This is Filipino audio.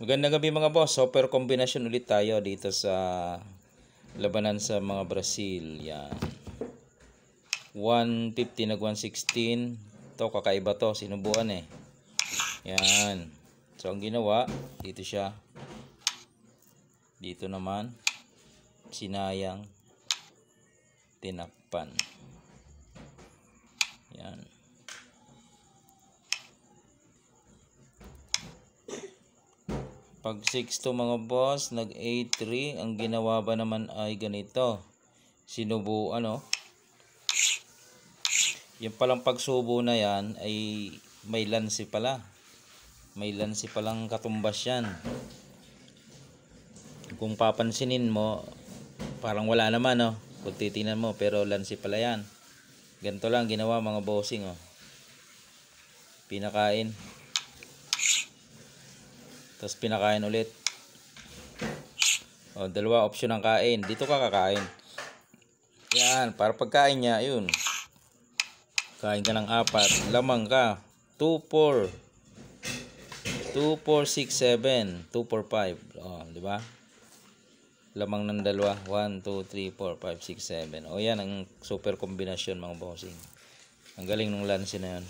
Magandang gabi mga boss. Super kombinasyon ulit tayo dito sa labanan sa mga Brazil. Yan. 150 nag 116. Ito kakaiba to. Sinubuan eh. Yan. So ang ginawa, dito siya. Dito naman. Sinayang. Tinakpan. Yan. Pag 6 to mga boss, nag 8-3. Ang ginawa ba naman ay ganito. Sinubuan Yung palang pagsubo na yan ay may lansi pala. May lansi palang katumbas yan. Kung papansinin mo, parang wala naman kung titingnan mo, pero lansi pala yan. Ganito lang ginawa mga bossing Pinakain. Tapos pinakain ulit. Dalawa option ng kain. Dito ka kakain. Yan, para pagkain niya, yun. Kain ka ng 4. Lamang ka. 2, 4. 2, 4, 6, 7. 2, 4, 5. Di ba? Lamang ng dalawa. 1, 2, 3, 4, 5, 6, 7. Yan ang super kombinasyon mga bossing. Ang galing ng lance na yan.